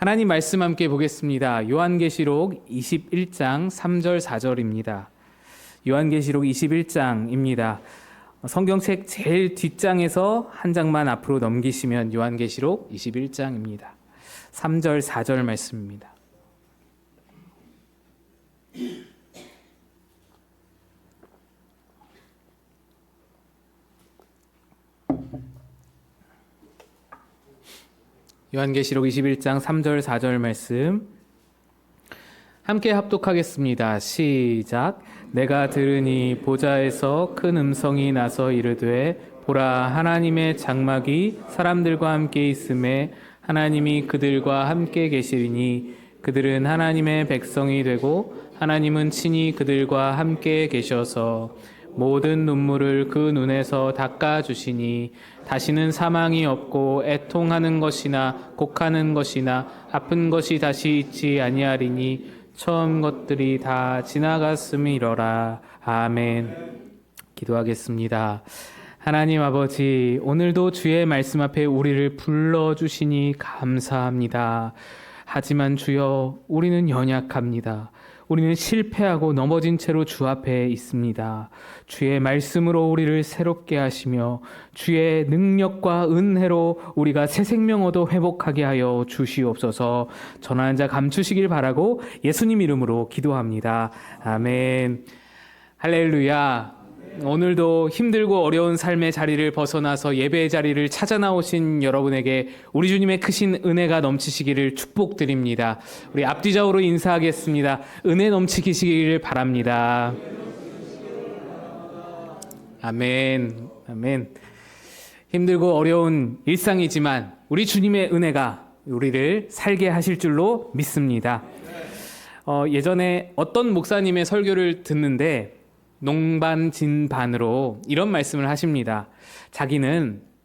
하나님 말씀 함께 보겠습니다. 요한계시록 21장 3절 4절입니다. 요한계시록 21장입니다. 성경책 제일 뒷장에서 한 장만 앞으로 넘기시면 요한계시록 21장입니다. 3절 4절 말씀입니다. 요한계시록 21장 3절 4절 말씀 함께 합독하겠습니다. 시작. 내가 들으니 보좌에서 큰 음성이 나서 이르되 보라, 하나님의 장막이 사람들과 함께 있음에 하나님이 그들과 함께 계시리니 그들은 하나님의 백성이 되고 하나님은 친히 그들과 함께 계셔서 모든 눈물을 그 눈에서 닦아주시니 다시는 사망이 없고 애통하는 것이나 곡하는 것이나 아픈 것이 다시 있지 아니하리니 처음 것들이 다 지나갔음이로라. 아멘. 기도하겠습니다. 하나님 아버지, 오늘도 주의 말씀 앞에 우리를 불러주시니 감사합니다. 하지만 주여, 우리는 연약합니다. 우리는 실패하고 넘어진 채로 주 앞에 있습니다. 주의 말씀으로 우리를 새롭게 하시며 주의 능력과 은혜로 우리가 새 생명 얻어 회복하게 하여 주시옵소서. 전하는 자 감추시길 바라고 예수님 이름으로 기도합니다. 아멘. 할렐루야. 오늘도 힘들고 어려운 삶의 자리를 벗어나서 예배의 자리를 찾아 나오신 여러분에게 우리 주님의 크신 은혜가 넘치시기를 축복드립니다. 우리 앞뒤좌우로 인사하겠습니다. 은혜 넘치시기를 바랍니다. 아멘. 아멘. 힘들고 어려운 일상이지만 우리 주님의 은혜가 우리를 살게 하실 줄로 믿습니다. 예전에 어떤 목사님의 설교를 듣는데 농반진반으로 이런 말씀을 하십니다.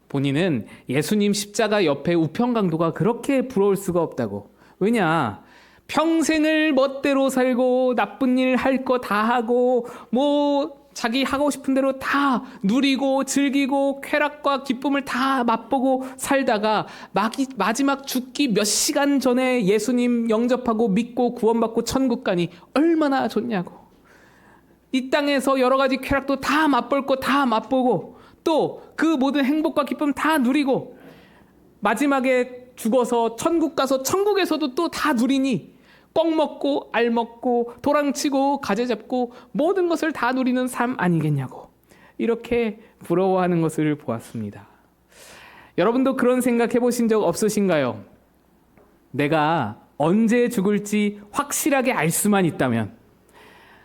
본인은 예수님 십자가 옆에 우편강도가 그렇게 부러울 수가 없다고. 왜냐? 평생을 멋대로 살고 나쁜 일 할 거 다 하고 자기 하고 싶은 대로 다 누리고 즐기고 쾌락과 기쁨을 다 맛보고 살다가 마지막 죽기 몇 시간 전에 예수님 영접하고 믿고 구원받고 천국 가니 얼마나 좋냐고. 이 땅에서 여러 가지 쾌락도 다 맛볼 거 다 맛보고 또 그 모든 행복과 기쁨 다 누리고 마지막에 죽어서 천국 가서 천국에서도 또 다 누리니 떡 먹고 알 먹고 도랑치고 가재 잡고 모든 것을 다 누리는 삶 아니겠냐고 이렇게 부러워하는 것을 보았습니다. 여러분도 그런 생각 해보신 적 없으신가요? 내가 언제 죽을지 확실하게 알 수만 있다면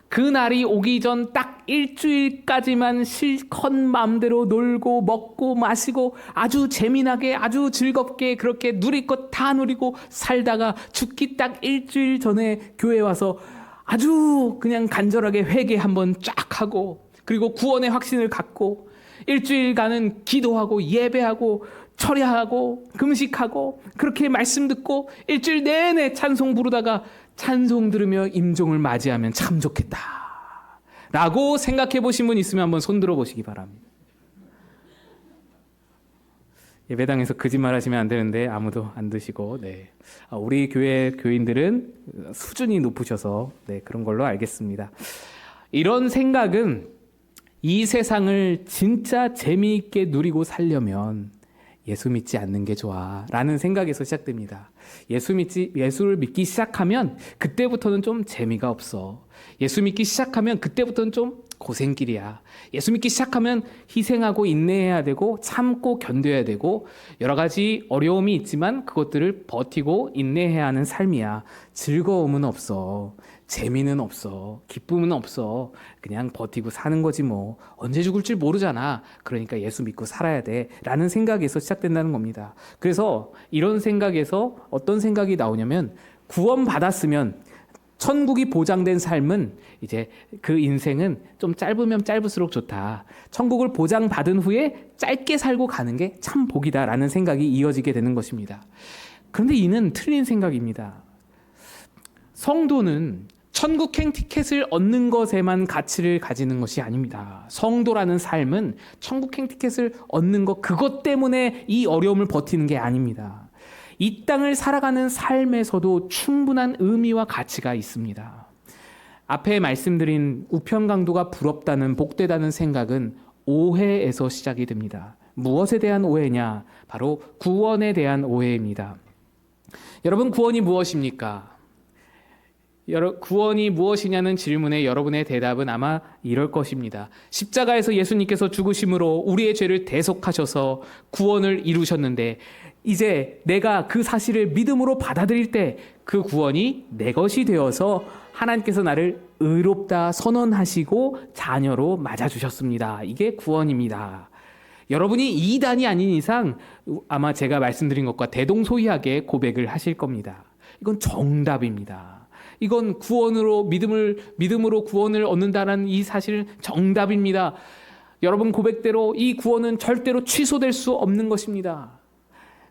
그 날이 오기 전 딱 일주일까지만 실컷 마음대로 놀고 먹고 마시고 아주 재미나게 아주 즐겁게 그렇게 누릴 것 다 누리고 살다가 죽기 딱 일주일 전에 교회 와서 아주 그냥 간절하게 회개 한번 쫙 하고 그리고 구원의 확신을 갖고 일주일간은 기도하고 예배하고 철야하고 금식하고 그렇게 말씀 듣고 일주일 내내 찬송 부르다가 찬송 들으며 임종을 맞이하면 참 좋겠다 라고 생각해 보신 분 있으면 한번 손 들어 보시기 바랍니다. 예배당에서 거짓말 하시면 안 되는데 아무도 안 드시고 우리 교회 교인들은 수준이 높으셔서 그런 걸로 알겠습니다. 이런 생각은 이 세상을 진짜 재미있게 누리고 살려면 예수 믿지 않는 게 좋아 라는 생각에서 시작됩니다. 예수를 믿기 시작하면 그때부터는 좀 재미가 없어. 예수 믿기 시작하면 그때부터는 좀 고생길이야. 예수 믿기 시작하면 희생하고 인내해야 되고 참고 견뎌야 되고 여러 가지 어려움이 있지만 그것들을 버티고 인내해야 하는 삶이야. 즐거움은 없어. 재미는 없어. 기쁨은 없어. 그냥 버티고 사는 거지 뭐. 언제 죽을지 모르잖아. 그러니까 예수 믿고 살아야 돼 라는 생각에서 시작된다는 겁니다. 그래서 이런 생각에서 어떤 생각이 나오냐면 구원 받았으면 천국이 보장된 삶은 이제 그 인생은 좀 짧으면 짧을수록 좋다. 천국을 보장받은 후에 짧게 살고 가는 게 참 복이다 라는 생각이 이어지게 되는 것입니다. 그런데 이는 틀린 생각입니다. 성도는 천국행 티켓을 얻는 것에만 가치를 가지는 것이 아닙니다. 성도라는 삶은 천국행 티켓을 얻는 것 그것 때문에 이 어려움을 버티는 게 아닙니다. 이 땅을 살아가는 삶에서도 충분한 의미와 가치가 있습니다. 앞에 말씀드린 우편강도가 부럽다는 복되다는 생각은 오해에서 시작이 됩니다. 무엇에 대한 오해냐? 바로 구원에 대한 오해입니다. 여러분, 구원이 무엇입니까? 구원이 무엇이냐는 질문에 여러분의 대답은 아마 이럴 것입니다. 십자가에서 예수님께서 죽으심으로 우리의 죄를 대속하셔서 구원을 이루셨는데 이제 내가 그 사실을 믿음으로 받아들일 때 그 구원이 내 것이 되어서 하나님께서 나를 의롭다 선언하시고 자녀로 맞아주셨습니다. 이게 구원입니다. 여러분이 이단이 아닌 이상 아마 제가 말씀드린 것과 대동소이하게 고백을 하실 겁니다. 이건 정답입니다. 이건 믿음으로 구원을 얻는다는 이 사실은 정답입니다. 여러분 고백대로 이 구원은 절대로 취소될 수 없는 것입니다.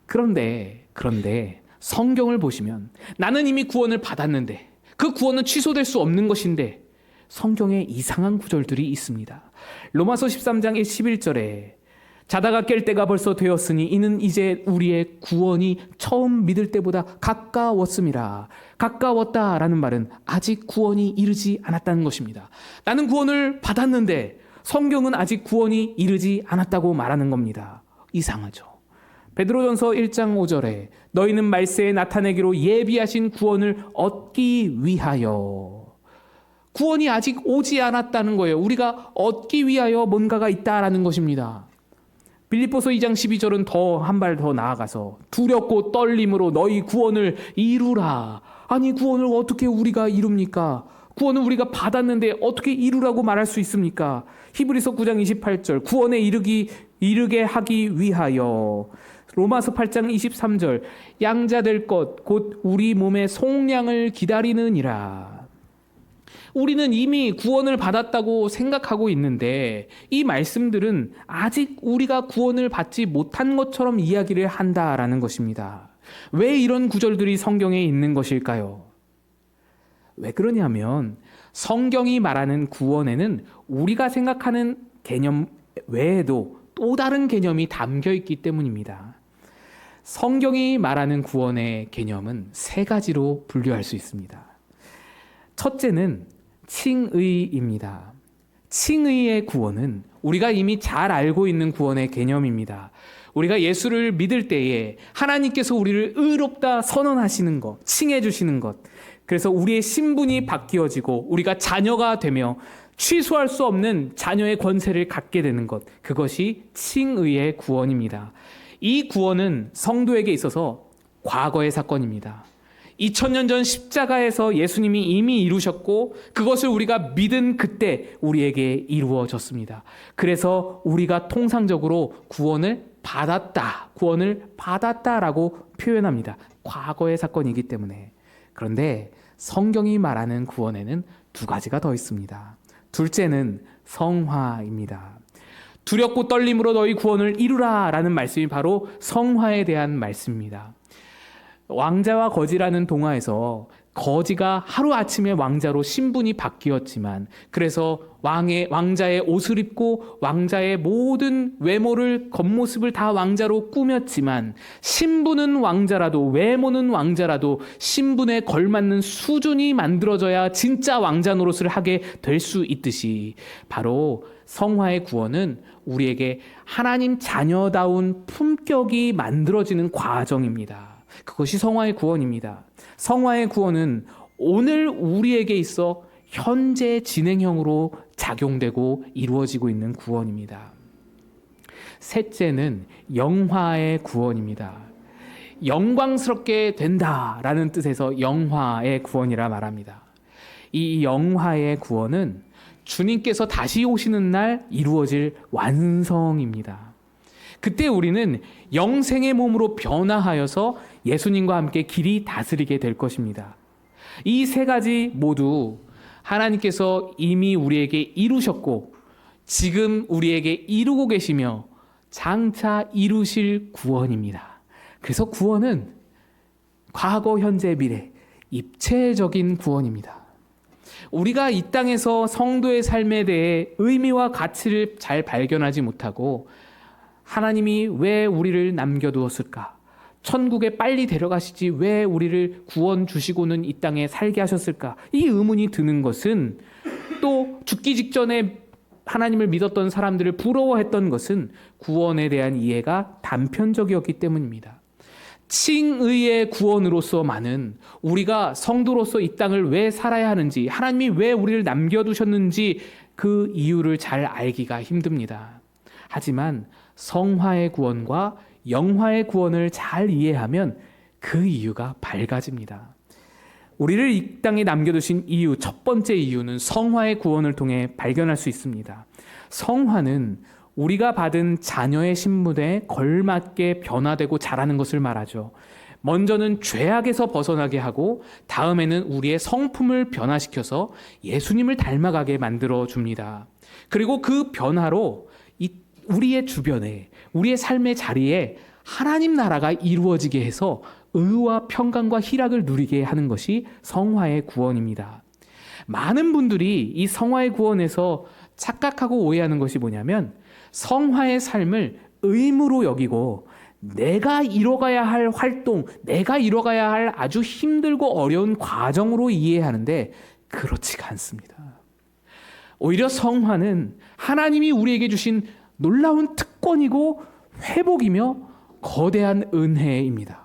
그런데 성경을 보시면 나는 이미 구원을 받았는데 그 구원은 취소될 수 없는 것인데 성경에 이상한 구절들이 있습니다. 로마서 13장 11절에 자다가 깰 때가 벌써 되었으니 이는 이제 우리의 구원이 처음 믿을 때보다 가까웠음이라. 가까웠다라는 말은 아직 구원이 이르지 않았다는 것입니다. 나는 구원을 받았는데 성경은 아직 구원이 이르지 않았다고 말하는 겁니다. 이상하죠. 베드로전서 1장 5절에 너희는 말세에 나타내기로 예비하신 구원을 얻기 위하여. 구원이 아직 오지 않았다는 거예요. 우리가 얻기 위하여 뭔가가 있다라는 것입니다. 빌립보서 2장 12절은 한 발 더 나아가서 두렵고 떨림으로 너희 구원을 이루라. 아니 구원을 어떻게 우리가 이룹니까? 구원을 우리가 받았는데 어떻게 이루라고 말할 수 있습니까? 히브리서 9장 28절 구원에 이르게 하기 위하여. 로마서 8장 23절 양자될 것 곧 우리 몸의 속량을 기다리느니라. 우리는 이미 구원을 받았다고 생각하고 있는데 이 말씀들은 아직 우리가 구원을 받지 못한 것처럼 이야기를 한다라는 것입니다. 왜 이런 구절들이 성경에 있는 것일까요? 왜 그러냐면 성경이 말하는 구원에는 우리가 생각하는 개념 외에도 또 다른 개념이 담겨 있기 때문입니다. 성경이 말하는 구원의 개념은 세 가지로 분류할 수 있습니다. 첫째는 칭의입니다. 칭의의 구원은 우리가 이미 잘 알고 있는 구원의 개념입니다. 우리가 예수를 믿을 때에 하나님께서 우리를 의롭다 선언하시는 것, 칭해 주시는 것, 그래서 우리의 신분이 바뀌어지고 우리가 자녀가 되며 취소할 수 없는 자녀의 권세를 갖게 되는 것, 그것이 칭의의 구원입니다. 이 구원은 성도에게 있어서 과거의 사건입니다. 2000년 전 십자가에서 예수님이 이미 이루셨고 그것을 우리가 믿은 그때 우리에게 이루어졌습니다. 그래서 우리가 통상적으로 구원을 받았다라고 표현합니다. 과거의 사건이기 때문에. 그런데 성경이 말하는 구원에는 두 가지가 더 있습니다. 둘째는 성화입니다. 두렵고 떨림으로 너희 구원을 이루라 라는 말씀이 바로 성화에 대한 말씀입니다. 왕자와 거지라는 동화에서 거지가 하루아침에 왕자로 신분이 바뀌었지만 그래서 왕자의 옷을 입고 왕자의 모든 외모를 겉모습을 다 왕자로 꾸몄지만 신분은 왕자라도 외모는 왕자라도 신분에 걸맞는 수준이 만들어져야 진짜 왕자 노릇을 하게 될 수 있듯이 바로 성화의 구원은 우리에게 하나님 자녀다운 품격이 만들어지는 과정입니다. 그것이 성화의 구원입니다. 성화의 구원은 오늘 우리에게 있어 현재 진행형으로 작용되고 이루어지고 있는 구원입니다. 셋째는 영화의 구원입니다. 영광스럽게 된다라는 뜻에서 영화의 구원이라 말합니다. 이 영화의 구원은 주님께서 다시 오시는 날 이루어질 완성입니다. 그때 우리는 영생의 몸으로 변화하여서 예수님과 함께 길이 다스리게 될 것입니다. 이 세 가지 모두 하나님께서 이미 우리에게 이루셨고 지금 우리에게 이루고 계시며 장차 이루실 구원입니다. 그래서 구원은 과거, 현재, 미래, 입체적인 구원입니다. 우리가 이 땅에서 성도의 삶에 대해 의미와 가치를 잘 발견하지 못하고 하나님이 왜 우리를 남겨두었을까? 천국에 빨리 데려가시지 왜 우리를 구원 주시고는 이 땅에 살게 하셨을까? 이 의문이 드는 것은, 또 죽기 직전에 하나님을 믿었던 사람들을 부러워했던 것은 구원에 대한 이해가 단편적이었기 때문입니다. 칭의의 구원으로서만은 우리가 성도로서 이 땅을 왜 살아야 하는지, 하나님이 왜 우리를 남겨두셨는지 그 이유를 잘 알기가 힘듭니다. 하지만 성화의 구원과 영화의 구원을 잘 이해하면 그 이유가 밝아집니다. 우리를 이 땅에 남겨두신 이유, 첫 번째 이유는 성화의 구원을 통해 발견할 수 있습니다. 성화는 우리가 받은 자녀의 신분에 걸맞게 변화되고 자라는 것을 말하죠. 먼저는 죄악에서 벗어나게 하고 다음에는 우리의 성품을 변화시켜서 예수님을 닮아가게 만들어 줍니다. 그리고 그 변화로 우리의 주변에, 우리의 삶의 자리에 하나님 나라가 이루어지게 해서 의와 평강과 희락을 누리게 하는 것이 성화의 구원입니다. 많은 분들이 이 성화의 구원에서 착각하고 오해하는 것이 뭐냐면, 성화의 삶을 의무로 여기고 내가 이뤄가야 할 활동, 내가 이뤄가야 할 아주 힘들고 어려운 과정으로 이해하는데 그렇지가 않습니다. 오히려 성화는 하나님이 우리에게 주신 놀라운 특권이고 회복이며 거대한 은혜입니다.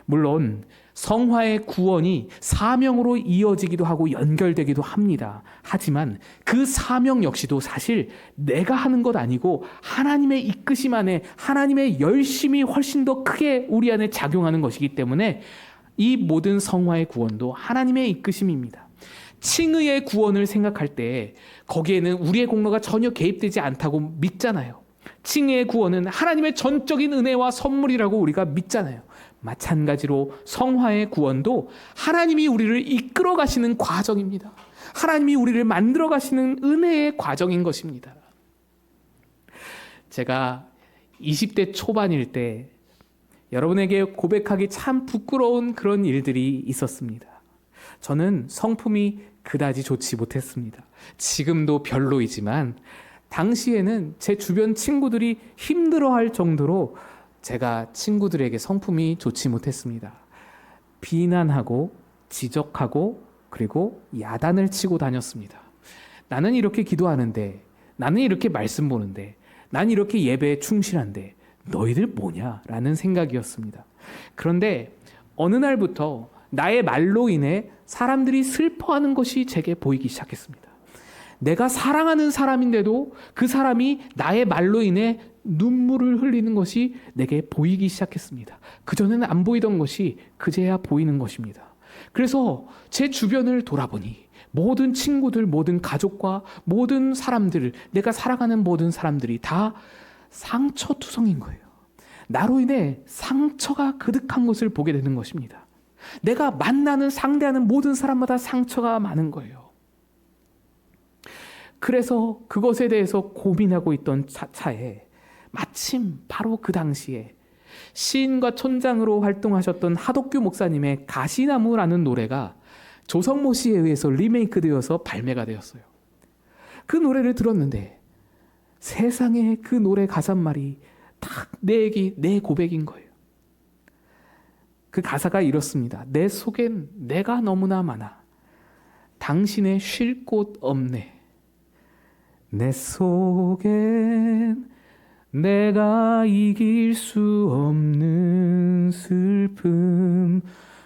물론 성화의 구원이 사명으로 이어지기도 하고 연결되기도 합니다. 하지만 그 사명 역시도 사실 내가 하는 것 아니고 하나님의 이끄심 안에, 하나님의 열심이 훨씬 더 크게 우리 안에 작용하는 것이기 때문에 이 모든 성화의 구원도 하나님의 이끄심입니다. 칭의의 구원을 생각할 때 거기에는 우리의 공로가 전혀 개입되지 않다고 믿잖아요. 칭의의 구원은 하나님의 전적인 은혜와 선물이라고 우리가 믿잖아요. 마찬가지로 성화의 구원도 하나님이 우리를 이끌어 가시는 과정입니다. 하나님이 우리를 만들어 가시는 은혜의 과정인 것입니다. 제가 20대 초반일 때 여러분에게 고백하기 참 부끄러운 그런 일들이 있었습니다. 저는 성품이 그다지 좋지 못했습니다. 지금도 별로이지만 당시에는 제 주변 친구들이 힘들어할 정도로 제가 친구들에게 성품이 좋지 못했습니다. 비난하고 지적하고 그리고 야단을 치고 다녔습니다. 나는 이렇게 기도하는데, 나는 이렇게 말씀 보는데, 난 이렇게 예배에 충실한데 너희들 뭐냐? 라는 생각이었습니다. 그런데 어느 날부터 나의 말로 인해 사람들이 슬퍼하는 것이 제게 보이기 시작했습니다. 내가 사랑하는 사람인데도 그 사람이 나의 말로 인해 눈물을 흘리는 것이 내게 보이기 시작했습니다. 그전에는 안 보이던 것이 그제야 보이는 것입니다. 그래서 제 주변을 돌아보니 모든 친구들, 모든 가족과 모든 사람들, 내가 사랑하는 모든 사람들이 다 상처투성인 거예요. 나로 인해 상처가 그득한 것을 보게 되는 것입니다. 내가 만나는, 상대하는 모든 사람마다 상처가 많은 거예요. 그래서 그것에 대해서 고민하고 있던 차에 마침 바로 그 당시에 시인과 촌장으로 활동하셨던 하덕규 목사님의 가시나무라는 노래가 조성모 씨에 의해서 리메이크 되어서 발매가 되었어요. 그 노래를 들었는데 세상에 그 노래 가사말이 딱 내 얘기, 내 고백인 거예요. 그 가사가 이렇습니다. 내 속엔 내가 너무나 많아. 당신의 쉴 곳 없네. 내 속엔 내가 이길 수 없는 슬픔,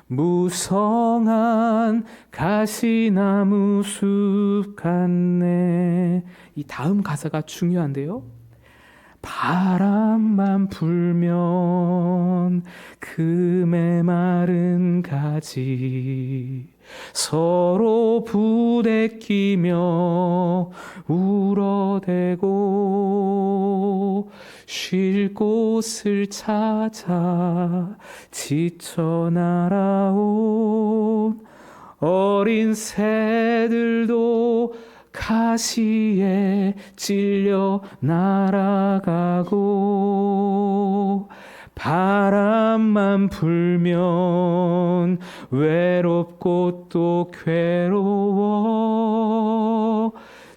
무성한 가시나무 숲 같네. 이 다음 가사가 중요한데요. 바람만 불면 그 메마른 가지 서로 부대끼며 울어대고 쉴 곳을 찾아 지쳐 날아온 어린 새들도 가시에 찔려 날아가고 바람만 불면 외롭고 또 괴로워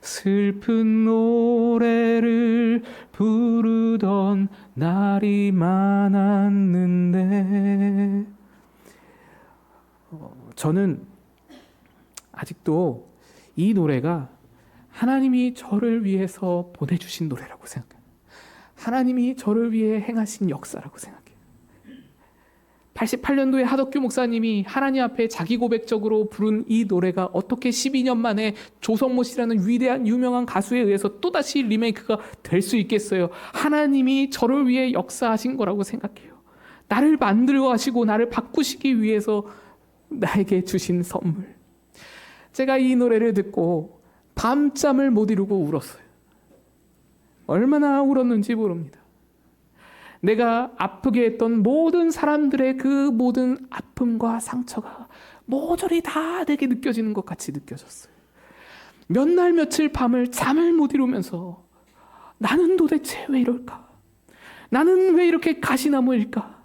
슬픈 노래를 부르던 날이 많았는데. 저는 아직도 이 노래가 하나님이 저를 위해서 보내주신 노래라고 생각해요. 하나님이 저를 위해 행하신 역사라고 생각해요. 88년도에 하덕규 목사님이 하나님 앞에 자기 고백적으로 부른 이 노래가 어떻게 12년 만에 조성모 씨라는 위대한 유명한 가수에 의해서 또다시 리메이크가 될 수 있겠어요. 하나님이 저를 위해 역사하신 거라고 생각해요. 나를 만들어 가시고 나를 바꾸시기 위해서 나에게 주신 선물. 제가 이 노래를 듣고 밤잠을 못 이루고 울었어요. 얼마나 울었는지 모릅니다. 내가 아프게 했던 모든 사람들의 그 모든 아픔과 상처가 모조리 다 내게 느껴지는 것 같이 느껴졌어요. 몇 날 며칠 밤을 잠을 못 이루면서 나는 도대체 왜 이럴까? 나는 왜 이렇게 가시나무일까?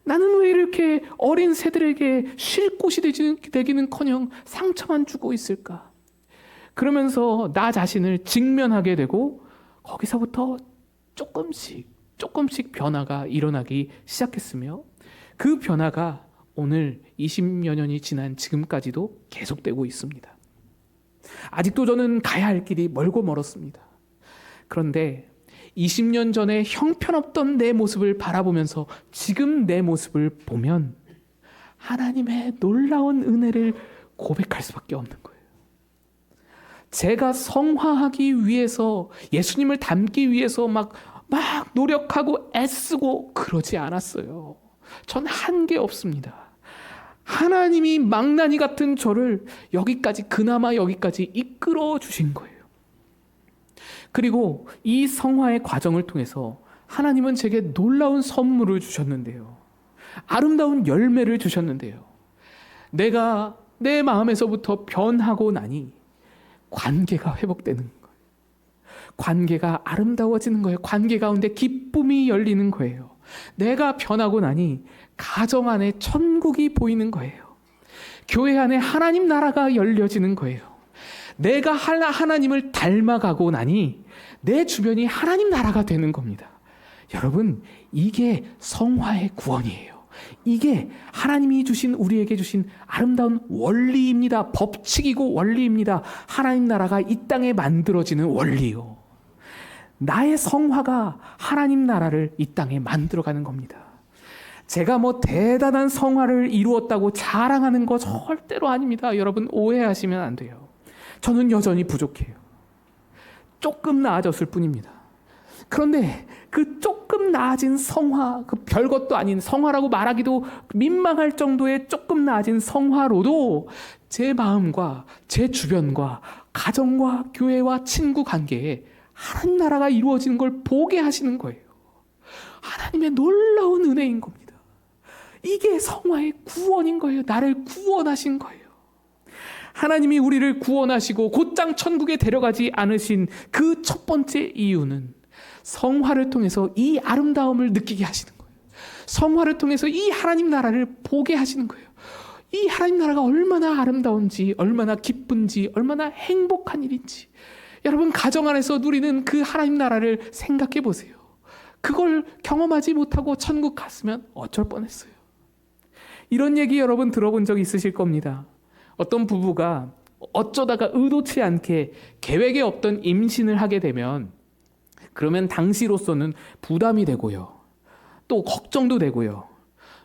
나는 왜 이렇게 어린 새들에게 쉴 곳이 되기는커녕 상처만 주고 있을까? 그러면서 나 자신을 직면하게 되고 거기서부터 조금씩 변화가 일어나기 시작했으며 그 변화가 오늘 20여 년이 지난 지금까지도 계속되고 있습니다. 아직도 저는 가야 할 길이 멀고 멀었습니다. 그런데 20년 전에 형편없던 내 모습을 바라보면서 지금 내 모습을 보면 하나님의 놀라운 은혜를 고백할 수밖에 없는 거예요. 제가 성화하기 위해서 예수님을 닮기 위해서 막 노력하고 애쓰고 그러지 않았어요. 전 한계 없습니다. 하나님이 망나니 같은 저를 그나마 여기까지 이끌어 주신 거예요. 그리고 이 성화의 과정을 통해서 하나님은 제게 놀라운 선물을 주셨는데요. 아름다운 열매를 주셨는데요. 내가 내 마음에서부터 변하고 나니 관계가 회복되는 거예요. 관계가 아름다워지는 거예요. 관계 가운데 기쁨이 열리는 거예요. 내가 변하고 나니 가정 안에 천국이 보이는 거예요. 교회 안에 하나님 나라가 열려지는 거예요. 내가 하나님을 닮아가고 나니 내 주변이 하나님 나라가 되는 겁니다. 여러분, 이게 성화의 구원이에요. 이게 하나님이 우리에게 주신 아름다운 원리입니다. 법칙이고 원리입니다. 하나님 나라가 이 땅에 만들어지는 원리요. 나의 성화가 하나님 나라를 이 땅에 만들어가는 겁니다. 제가 대단한 성화를 이루었다고 자랑하는 거 절대로 아닙니다. 여러분, 오해하시면 안 돼요. 저는 여전히 부족해요. 조금 나아졌을 뿐입니다. 그런데 그 조금 나아진 성화, 그 별것도 아닌 성화라고 말하기도 민망할 정도의 조금 나아진 성화로도 제 마음과 제 주변과 가정과 교회와 친구 관계에 하나님 나라가 이루어지는 걸 보게 하시는 거예요. 하나님의 놀라운 은혜인 겁니다. 이게 성화의 구원인 거예요. 나를 구원하신 거예요. 하나님이 우리를 구원하시고 곧장 천국에 데려가지 않으신 그 첫 번째 이유는 성화를 통해서 이 아름다움을 느끼게 하시는 거예요. 성화를 통해서 이 하나님 나라를 보게 하시는 거예요. 이 하나님 나라가 얼마나 아름다운지, 얼마나 기쁜지, 얼마나 행복한 일인지. 여러분, 가정 안에서 누리는 그 하나님 나라를 생각해 보세요. 그걸 경험하지 못하고 천국 갔으면 어쩔 뻔했어요. 이런 얘기 여러분 들어본 적 있으실 겁니다. 어떤 부부가 어쩌다가 의도치 않게 계획에 없던 임신을 하게 되면 그러면 당시로서는 부담이 되고요. 또 걱정도 되고요.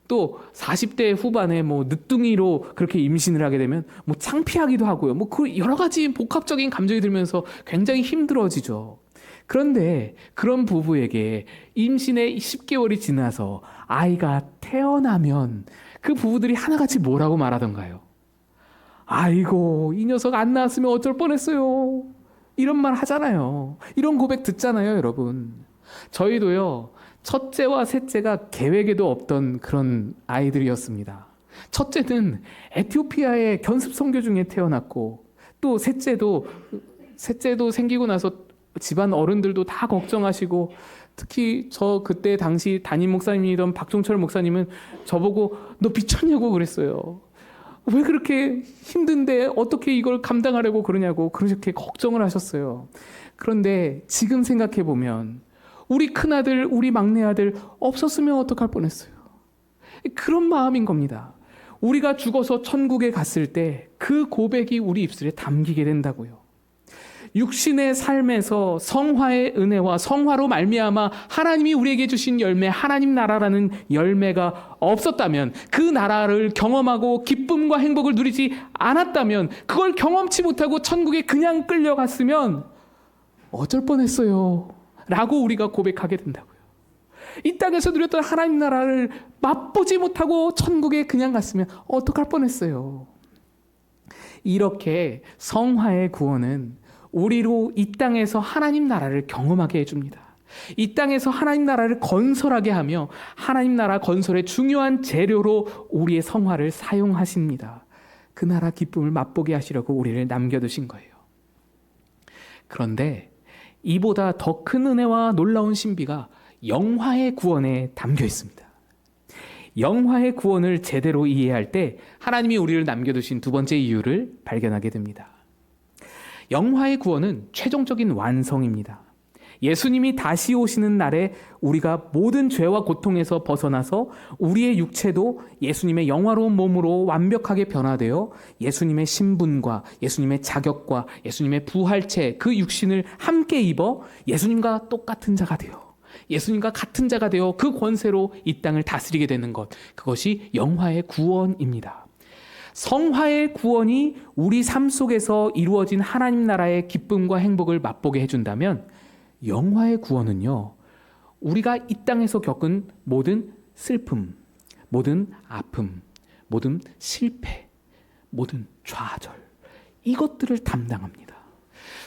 또 40대 후반에 늦둥이로 그렇게 임신을 하게 되면 창피하기도 하고요. 그 여러 가지 복합적인 감정이 들면서 굉장히 힘들어지죠. 그런데 그런 부부에게 임신의 10개월이 지나서 아이가 태어나면 그 부부들이 하나같이 뭐라고 말하던가요? 아이고, 이 녀석 안 낳았으면 어쩔 뻔했어요. 이런 말 하잖아요. 이런 고백 듣잖아요, 여러분. 저희도요, 첫째와 셋째가 계획에도 없던 그런 아이들이었습니다. 첫째는 에티오피아의 견습 선교 중에 태어났고, 또 셋째도 생기고 나서 집안 어른들도 다 걱정하시고, 특히 저 그때 당시 담임 목사님이던 박종철 목사님은 저보고 너 미쳤냐고 그랬어요. 왜 그렇게 힘든데 어떻게 이걸 감당하려고 그러냐고 그렇게 걱정을 하셨어요. 그런데 지금 생각해 보면 우리 큰아들, 우리 막내아들 없었으면 어떡할 뻔했어요. 그런 마음인 겁니다. 우리가 죽어서 천국에 갔을 때 그 고백이 우리 입술에 담기게 된다고요. 육신의 삶에서 성화의 은혜와 성화로 말미암아 하나님이 우리에게 주신 열매, 하나님 나라라는 열매가 없었다면, 그 나라를 경험하고 기쁨과 행복을 누리지 않았다면, 그걸 경험치 못하고 천국에 그냥 끌려갔으면 어쩔 뻔했어요 라고 우리가 고백하게 된다고요. 이 땅에서 누렸던 하나님 나라를 맛보지 못하고 천국에 그냥 갔으면 어떡할 뻔했어요. 이렇게 성화의 구원은 우리로 이 땅에서 하나님 나라를 경험하게 해줍니다. 이 땅에서 하나님 나라를 건설하게 하며 하나님 나라 건설의 중요한 재료로 우리의 성화를 사용하십니다. 그 나라 기쁨을 맛보게 하시려고 우리를 남겨두신 거예요. 그런데 이보다 더 큰 은혜와 놀라운 신비가 영화의 구원에 담겨 있습니다. 영화의 구원을 제대로 이해할 때 하나님이 우리를 남겨두신 두 번째 이유를 발견하게 됩니다. 영화의 구원은 최종적인 완성입니다. 예수님이 다시 오시는 날에 우리가 모든 죄와 고통에서 벗어나서 우리의 육체도 예수님의 영화로운 몸으로 완벽하게 변화되어 예수님의 신분과 예수님의 자격과 예수님의 부활체, 그 육신을 함께 입어 예수님과 똑같은 자가 되어, 예수님과 같은 자가 되어 그 권세로 이 땅을 다스리게 되는 것, 그것이 영화의 구원입니다. 성화의 구원이 우리 삶 속에서 이루어진 하나님 나라의 기쁨과 행복을 맛보게 해준다면, 영화의 구원은요, 우리가 이 땅에서 겪은 모든 슬픔, 모든 아픔, 모든 실패, 모든 좌절, 이것들을 담당합니다.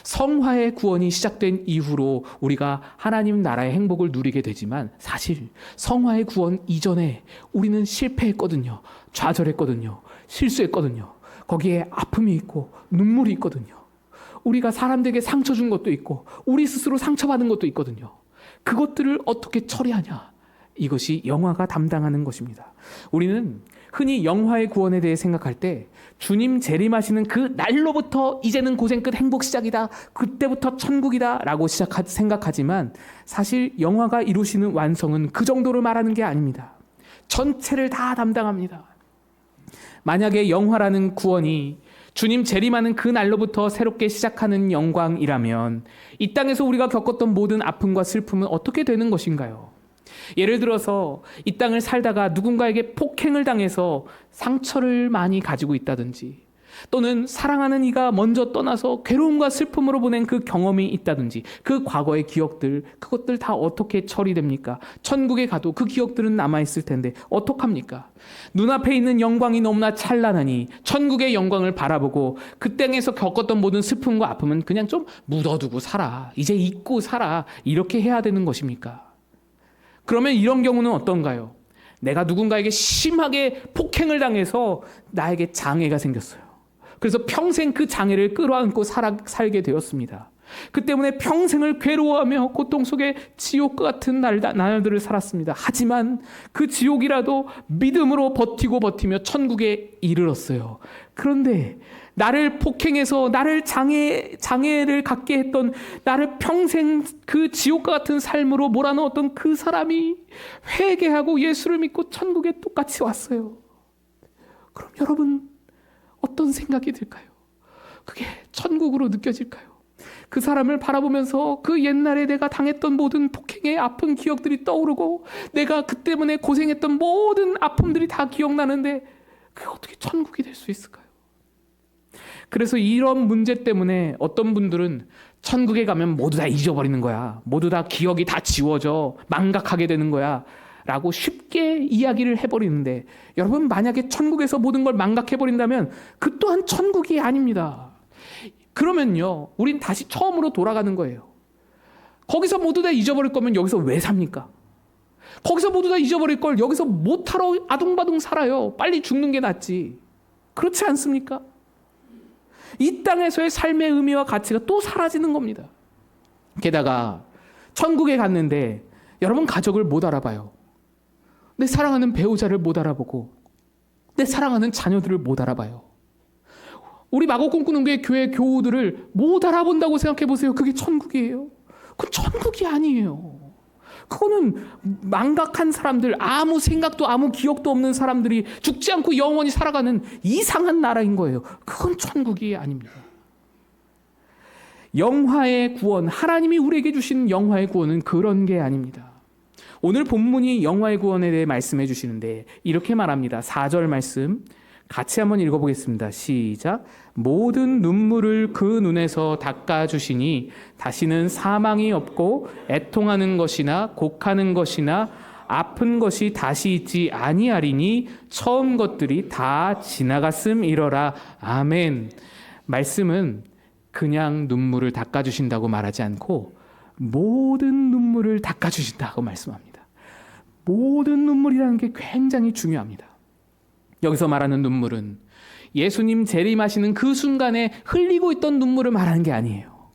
성화의 구원이 시작된 이후로 우리가 하나님 나라의 행복을 누리게 되지만, 사실 성화의 구원 이전에 우리는 실패했거든요. 좌절했거든요. 실수했거든요. 거기에 아픔이 있고 눈물이 있거든요. 우리가 사람들에게 상처 준 것도 있고 우리 스스로 상처받은 것도 있거든요. 그것들을 어떻게 처리하냐, 이것이 영화가 담당하는 것입니다. 우리는 흔히 영화의 구원에 대해 생각할 때 주님 재림하시는 그 날로부터 이제는 고생 끝 행복 시작이다, 그때부터 천국이다 라고 생각하지만, 사실 영화가 이루시는 완성은 그 정도를 말하는 게 아닙니다. 전체를 다 담당합니다. 만약에 영화라는 구원이 주님 재림하는 그 날로부터 새롭게 시작하는 영광이라면, 이 땅에서 우리가 겪었던 모든 아픔과 슬픔은 어떻게 되는 것인가요? 예를 들어서 이 땅을 살다가 누군가에게 폭행을 당해서 상처를 많이 가지고 있다든지, 또는 사랑하는 이가 먼저 떠나서 괴로움과 슬픔으로 보낸 그 경험이 있다든지, 그 과거의 기억들, 그것들 다 어떻게 처리됩니까? 천국에 가도 그 기억들은 남아있을 텐데 어떡합니까? 눈앞에 있는 영광이 너무나 찬란하니 천국의 영광을 바라보고 그 땅에서 겪었던 모든 슬픔과 아픔은 그냥 좀 묻어두고 살아, 이제 잊고 살아, 이렇게 해야 되는 것입니까? 그러면 이런 경우는 어떤가요? 내가 누군가에게 심하게 폭행을 당해서 나에게 장애가 생겼어요. 그래서 평생 그 장애를 끌어안고 살게 되었습니다. 그 때문에 평생을 괴로워하며 고통 속에 지옥 같은 날들을 살았습니다. 하지만 그 지옥이라도 믿음으로 버티며 천국에 이르렀어요. 그런데 나를 폭행해서 나를 장애를 갖게 했던, 나를 평생 그 지옥과 같은 삶으로 몰아넣었던 그 사람이 회개하고 예수를 믿고 천국에 똑같이 왔어요. 그럼 여러분 어떤 생각이 들까요? 그게 천국으로 느껴질까요? 그 사람을 바라보면서 그 옛날에 내가 당했던 모든 폭행의 아픈 기억들이 떠오르고, 내가 그 때문에 고생했던 모든 아픔들이 다 기억나는데, 그게 어떻게 천국이 될 수 있을까요? 그래서 이런 문제 때문에 어떤 분들은 천국에 가면 모두 다 잊어버리는 거야, 모두 다 기억이 다 지워져 망각하게 되는 거야 라고 쉽게 이야기를 해버리는데, 여러분, 만약에 천국에서 모든 걸 망각해버린다면 그 또한 천국이 아닙니다. 그러면요, 우린 다시 처음으로 돌아가는 거예요. 거기서 모두 다 잊어버릴 거면 여기서 왜 삽니까? 거기서 모두 다 잊어버릴 걸 여기서 못하러 아둥바둥 살아요. 빨리 죽는 게 낫지. 그렇지 않습니까? 이 땅에서의 삶의 의미와 가치가 또 사라지는 겁니다. 게다가 천국에 갔는데 여러분, 가족을 못 알아봐요. 내 사랑하는 배우자를 못 알아보고 내 사랑하는 자녀들을 못 알아봐요. 우리 마곡 꿈꾸는 교회 교우들을 못 알아본다고 생각해 보세요. 그게 천국이에요? 그건 천국이 아니에요. 그거는 망각한 사람들, 아무 생각도 아무 기억도 없는 사람들이 죽지 않고 영원히 살아가는 이상한 나라인 거예요. 그건 천국이 아닙니다. 영화의 구원, 하나님이 우리에게 주신 영화의 구원은 그런 게 아닙니다. 오늘 본문이 영화의 구원에 대해 말씀해 주시는데 이렇게 말합니다. 4절 말씀 같이 한번 읽어보겠습니다. 시작. 모든 눈물을 그 눈에서 닦아주시니 다시는 사망이 없고 애통하는 것이나 곡하는 것이나 아픈 것이 다시 있지 아니하리니 처음 것들이 다 지나갔음이러라. 아멘. 말씀은 그냥 눈물을 닦아주신다고 말하지 않고 모든 눈물을 닦아주신다고 말씀합니다. 모든 눈물이라는 게 굉장히 중요합니다. 여기서 말하는 눈물은 예수님 재림하시는 그 순간에 흘리고 있던 눈물을 말하는 게 아니에요.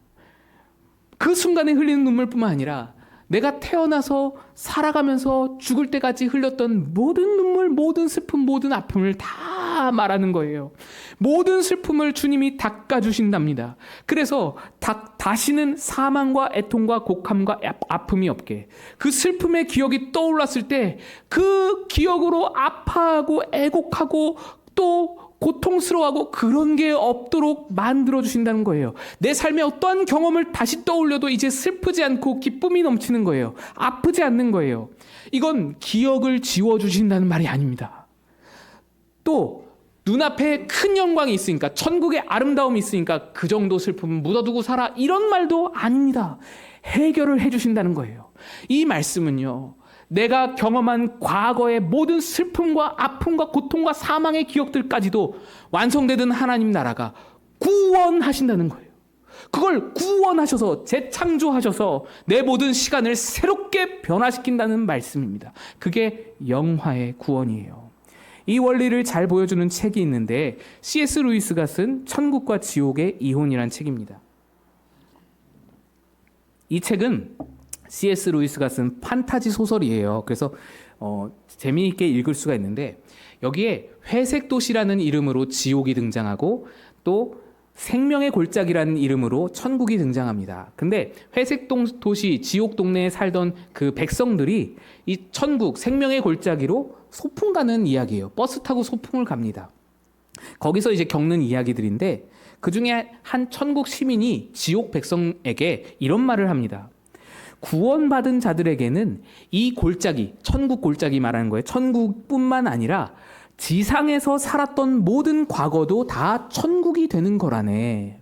그 순간에 흘리는 눈물뿐만 아니라 내가 태어나서 살아가면서 죽을 때까지 흘렸던 모든 눈물, 모든 슬픔, 모든 아픔을 다 말하는 거예요. 모든 슬픔을 주님이 닦아주신답니다. 그래서 다시는 사망과 애통과 곡함과 아픔이 없게, 그 슬픔의 기억이 떠올랐을 때 그 기억으로 아파하고 애곡하고 또 고통스러워하고 그런 게 없도록 만들어주신다는 거예요. 내 삶의 어떠한 경험을 다시 떠올려도 이제 슬프지 않고 기쁨이 넘치는 거예요. 아프지 않는 거예요. 이건 기억을 지워주신다는 말이 아닙니다. 또 눈앞에 큰 영광이 있으니까, 천국의 아름다움이 있으니까 그 정도 슬픔은 묻어두고 살아, 이런 말도 아닙니다. 해결을 해주신다는 거예요. 이 말씀은요, 내가 경험한 과거의 모든 슬픔과 아픔과 고통과 사망의 기억들까지도 완성되던 하나님 나라가 구원하신다는 거예요. 그걸 구원하셔서 재창조하셔서 내 모든 시간을 새롭게 변화시킨다는 말씀입니다. 그게 영화의 구원이에요. 이 원리를 잘 보여주는 책이 있는데 C.S. 루이스가 쓴 천국과 지옥의 이혼이란 책입니다. 이 책은 C.S. 루이스가 쓴 판타지 소설이에요. 그래서 재미있게 읽을 수가 있는데 여기에 회색 도시라는 이름으로 지옥이 등장하고 또 생명의 골짜기라는 이름으로 천국이 등장합니다. 근데 회색 도시, 지옥 동네에 살던 그 백성들이 이 천국, 생명의 골짜기로 소풍 가는 이야기예요. 버스 타고 소풍을 갑니다. 거기서 이제 겪는 이야기들인데 그 중에 한 천국 시민이 지옥 백성에게 이런 말을 합니다. 구원받은 자들에게는 이 골짜기, 천국 골짜기 말하는 거예요. 천국뿐만 아니라 지상에서 살았던 모든 과거도 다 천국이 되는 거라네.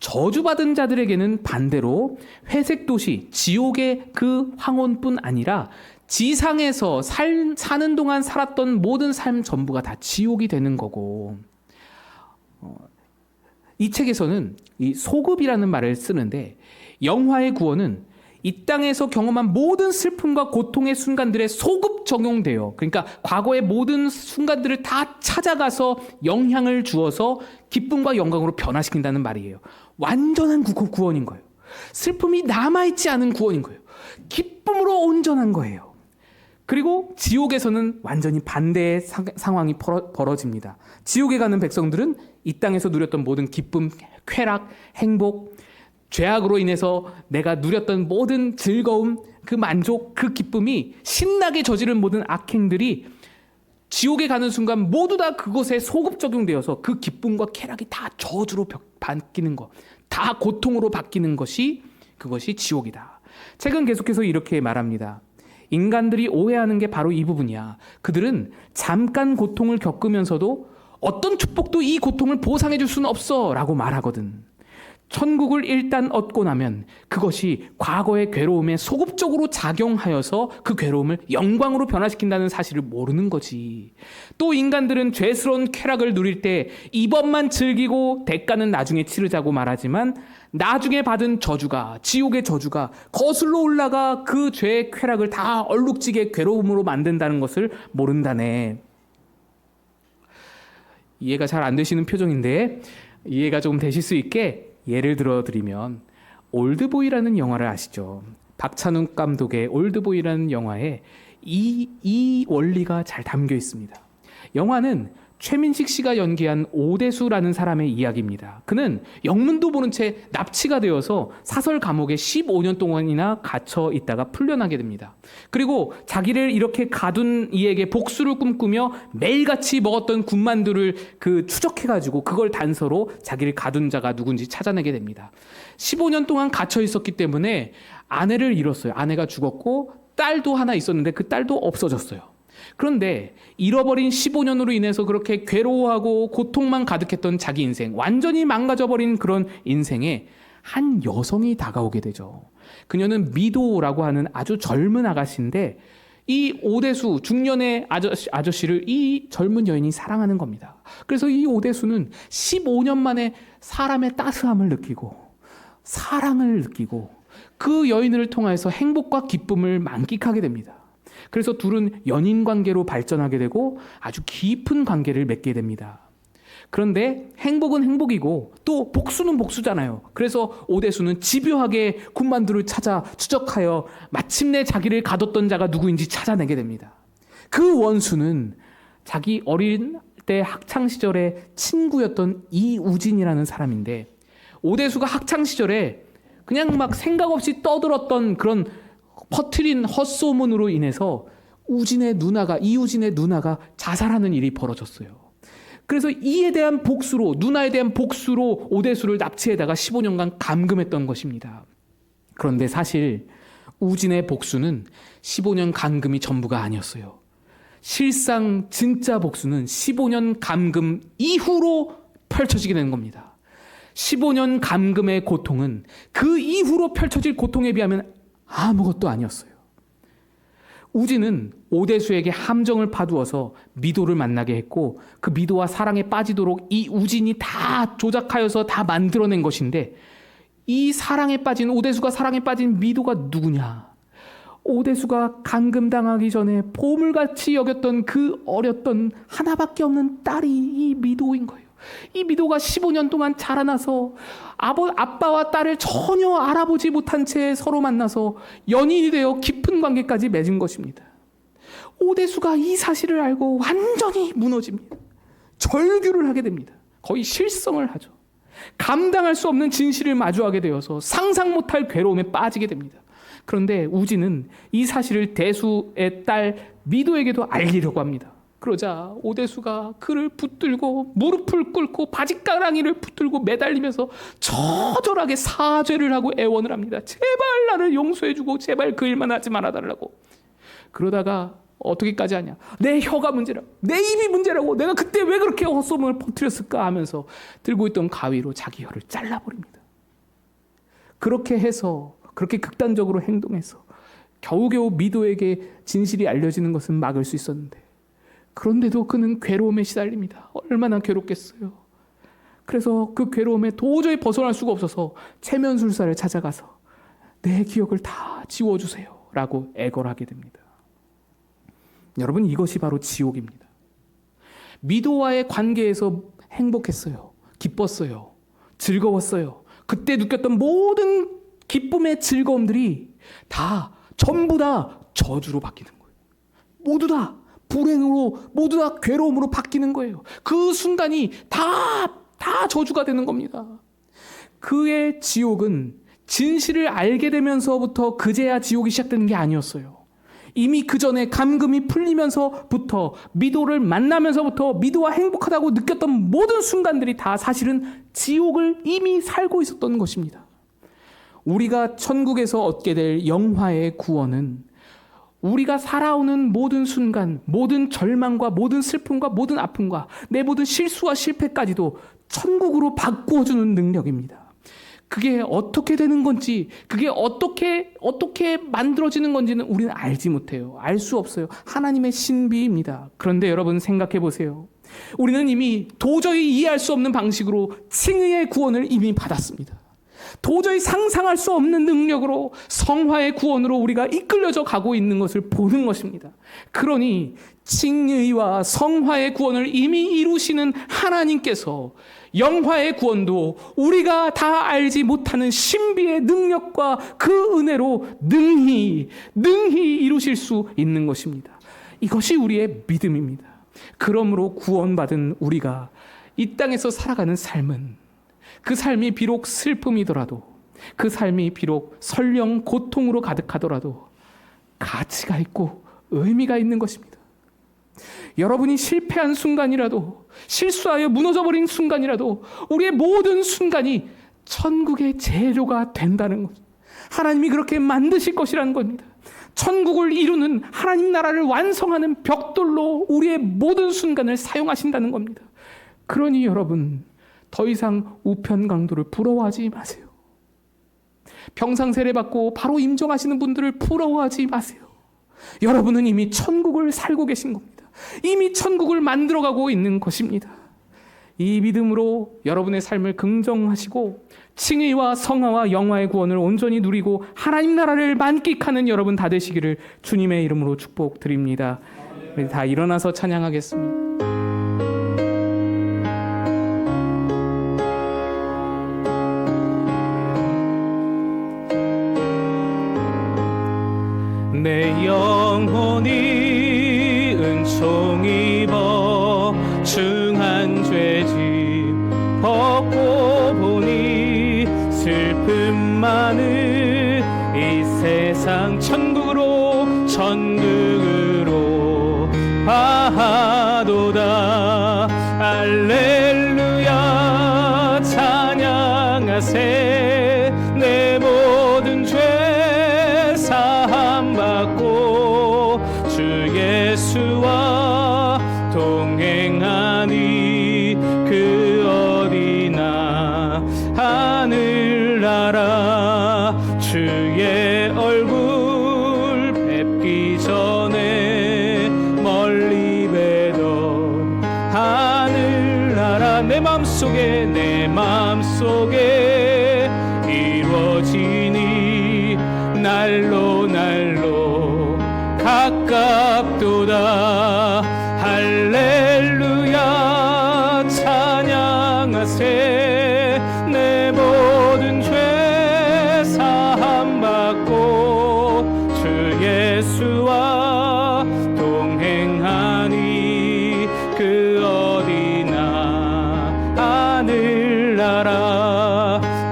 저주받은 자들에게는 반대로 회색 도시, 지옥의 그 황혼뿐 아니라 지상에서 사는 동안 살았던 모든 삶 전부가 다 지옥이 되는 거고, 이 책에서는 이 소급이라는 말을 쓰는데 영화의 구원은 이 땅에서 경험한 모든 슬픔과 고통의 순간들에 소급 적용돼요. 그러니까 과거의 모든 순간들을 다 찾아가서 영향을 주어서 기쁨과 영광으로 변화시킨다는 말이에요. 완전한 구원인 거예요. 슬픔이 남아있지 않은 구원인 거예요. 기쁨으로 온전한 거예요. 그리고 지옥에서는 완전히 반대의 상황이 벌어집니다. 지옥에 가는 백성들은 이 땅에서 누렸던 모든 기쁨, 쾌락, 행복, 죄악으로 인해서 내가 누렸던 모든 즐거움, 그 만족, 그 기쁨이 신나게 저지른 모든 악행들이 지옥에 가는 순간 모두 다 그것에 소급 적용되어서 그 기쁨과 쾌락이 다 저주로 바뀌는 것, 다 고통으로 바뀌는 것이 그것이 지옥이다. 책은 계속해서 이렇게 말합니다. 인간들이 오해하는 게 바로 이 부분이야. 그들은 잠깐 고통을 겪으면서도 어떤 축복도 이 고통을 보상해 줄 수는 없어 라고 말하거든. 천국을 일단 얻고 나면 그것이 과거의 괴로움에 소급적으로 작용하여서 그 괴로움을 영광으로 변화시킨다는 사실을 모르는 거지. 또 인간들은 죄스러운 쾌락을 누릴 때 이번만 즐기고 대가는 나중에 치르자고 말하지만 나중에 받은 저주가, 지옥의 저주가 거슬러 올라가 그 죄의 쾌락을 다 얼룩지게 괴로움으로 만든다는 것을 모른다네. 이해가 잘 안 되시는 표정인데 이해가 조금 되실 수 있게 예를 들어드리면 올드보이라는 영화를 아시죠? 박찬욱 감독의 올드보이라는 영화에 이 원리가 잘 담겨 있습니다. 영화는 최민식 씨가 연기한 오대수라는 사람의 이야기입니다. 그는 영문도 모른 채 납치가 되어서 사설 감옥에 15년 동안이나 갇혀 있다가 풀려나게 됩니다. 그리고 자기를 이렇게 가둔 이에게 복수를 꿈꾸며 매일같이 먹었던 군만두를 추적해가지고 그걸 단서로 자기를 가둔 자가 누군지 찾아내게 됩니다. 15년 동안 갇혀 있었기 때문에 아내를 잃었어요. 아내가 죽었고 딸도 하나 있었는데 그 딸도 없어졌어요. 그런데 잃어버린 15년으로 인해서 그렇게 괴로워하고 고통만 가득했던 자기 인생, 완전히 망가져버린 그런 인생에 한 여성이 다가오게 되죠. 그녀는 미도라고 하는 아주 젊은 아가씨인데 이 오대수 중년의 아저씨를 이 젊은 여인이 사랑하는 겁니다. 그래서 이 오대수는 15년 만에 사람의 따스함을 느끼고 사랑을 느끼고 그 여인을 통해서 행복과 기쁨을 만끽하게 됩니다. 그래서 둘은 연인 관계로 발전하게 되고 아주 깊은 관계를 맺게 됩니다. 그런데 행복은 행복이고 또 복수는 복수잖아요. 그래서 오대수는 집요하게 군만두를 찾아 추적하여 마침내 자기를 가뒀던 자가 누구인지 찾아내게 됩니다. 그 원수는 자기 어린 때 학창시절의 친구였던 이우진이라는 사람인데, 오대수가 학창시절에 그냥 막 생각 없이 떠들었던 그런 퍼트린 헛소문으로 인해서 이우진의 누나가 자살하는 일이 벌어졌어요. 그래서 이에 대한 복수로, 누나에 대한 복수로 오대수를 납치해다가 15년간 감금했던 것입니다. 그런데 사실 우진의 복수는 15년 감금이 전부가 아니었어요. 실상 진짜 복수는 15년 감금 이후로 펼쳐지게 되는 겁니다. 15년 감금의 고통은 그 이후로 펼쳐질 고통에 비하면 아무것도 아니었어요. 우진은 오대수에게 함정을 파두어서 미도를 만나게 했고 그 미도와 사랑에 빠지도록 이 우진이 다 조작하여서 다 만들어낸 것인데, 이 사랑에 빠진, 오대수가 사랑에 빠진 미도가 누구냐? 오대수가 감금당하기 전에 보물같이 여겼던 그 어렸던 하나밖에 없는 딸이 이 미도인 거예요. 이 미도가 15년 동안 자라나서 아빠와 딸을 전혀 알아보지 못한 채 서로 만나서 연인이 되어 깊은 관계까지 맺은 것입니다. 오대수가 이 사실을 알고 완전히 무너집니다. 절규를 하게 됩니다. 거의 실성을 하죠. 감당할 수 없는 진실을 마주하게 되어서 상상 못할 괴로움에 빠지게 됩니다. 그런데 우진은 이 사실을 대수의 딸 미도에게도 알리려고 합니다. 그러자 오대수가 그를 붙들고 무릎을 꿇고 바지가랑이를 붙들고 매달리면서 처절하게 사죄를 하고 애원을 합니다. 제발 나를 용서해주고 제발 그 일만 하지 말아달라고. 그러다가 어떻게까지 하냐? 내 혀가 문제라고, 내 입이 문제라고, 내가 그때 왜 그렇게 헛소문을 퍼뜨렸을까 하면서 들고 있던 가위로 자기 혀를 잘라버립니다. 그렇게 해서, 그렇게 극단적으로 행동해서 겨우겨우 미도에게 진실이 알려지는 것은 막을 수 있었는데, 그런데도 그는 괴로움에 시달립니다. 얼마나 괴롭겠어요. 그래서 그 괴로움에 도저히 벗어날 수가 없어서 체면술사를 찾아가서 내 기억을 다 지워주세요 라고 애걸을 하게 됩니다. 여러분, 이것이 바로 지옥입니다. 미도와의 관계에서 행복했어요. 기뻤어요. 즐거웠어요. 그때 느꼈던 모든 기쁨의 즐거움들이 전부 다 저주로 바뀌는 거예요. 모두 다 불행으로, 모두 다 괴로움으로 바뀌는 거예요. 그 순간이 다 저주가 되는 겁니다. 그의 지옥은 진실을 알게 되면서부터 그제야 지옥이 시작되는 게 아니었어요. 이미 그 전에 감금이 풀리면서부터, 미도를 만나면서부터 미도와 행복하다고 느꼈던 모든 순간들이 다 사실은 지옥을 이미 살고 있었던 것입니다. 우리가 천국에서 얻게 될 영화의 구원은 우리가 살아오는 모든 순간, 모든 절망과 모든 슬픔과 모든 아픔과 내 모든 실수와 실패까지도 천국으로 바꾸어주는 능력입니다. 그게 어떻게 되는 건지, 그게 어떻게 만들어지는 건지는 우리는 알지 못해요. 알 수 없어요. 하나님의 신비입니다. 그런데 여러분 생각해 보세요. 우리는 이미 도저히 이해할 수 없는 방식으로 칭의의 구원을 이미 받았습니다. 도저히 상상할 수 없는 능력으로 성화의 구원으로 우리가 이끌려져 가고 있는 것을 보는 것입니다. 그러니 칭의와 성화의 구원을 이미 이루시는 하나님께서 영화의 구원도 우리가 다 알지 못하는 신비의 능력과 그 은혜로 능히 이루실 수 있는 것입니다. 이것이 우리의 믿음입니다. 그러므로 구원받은 우리가 이 땅에서 살아가는 삶은 그 삶이 비록 슬픔이더라도, 그 삶이 비록 설령 고통으로 가득하더라도 가치가 있고 의미가 있는 것입니다. 여러분이 실패한 순간이라도, 실수하여 무너져버린 순간이라도 우리의 모든 순간이 천국의 재료가 된다는 것, 하나님이 그렇게 만드실 것이라는 겁니다. 천국을 이루는, 하나님 나라를 완성하는 벽돌로 우리의 모든 순간을 사용하신다는 겁니다. 그러니 여러분, 더 이상 우편강도를 부러워하지 마세요. 평상 세례받고 바로 임종하시는 분들을 부러워하지 마세요. 여러분은 이미 천국을 살고 계신 겁니다. 이미 천국을 만들어가고 있는 것입니다. 이 믿음으로 여러분의 삶을 긍정하시고 칭의와 성화와 영화의 구원을 온전히 누리고 하나님 나라를 만끽하는 여러분 다 되시기를 주님의 이름으로 축복드립니다. 우리 다 일어나서 찬양하겠습니다. 내 영혼이 은총 입어 중한 죄짐 벗고 보니 슬픔 많은 이 세상 천국으로 바하도다. 할렐루야 찬양하세. 내 모든 죄 사함받고 주 예수와 동행하니 그 어디나 하늘나라 주의 얼굴 뵙기 전에 멀리 뵈던 하늘나라 내 맘속에 이루어지니 날로 가깝도다. 할렐루야 찬양하세. 내 모든 죄 사함받고 주 예수와 동행하니 그 어디나 하늘나라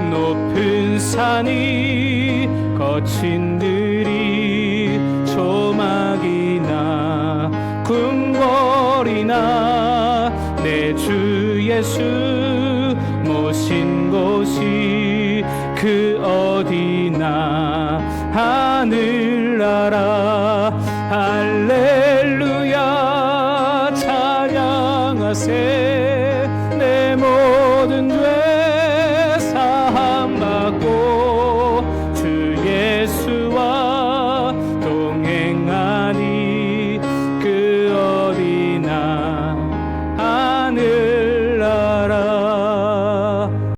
높은 산이 거친 들이 조막이나 궁궐이나 내 주 예수 모신 곳이 그 어디나 하늘나라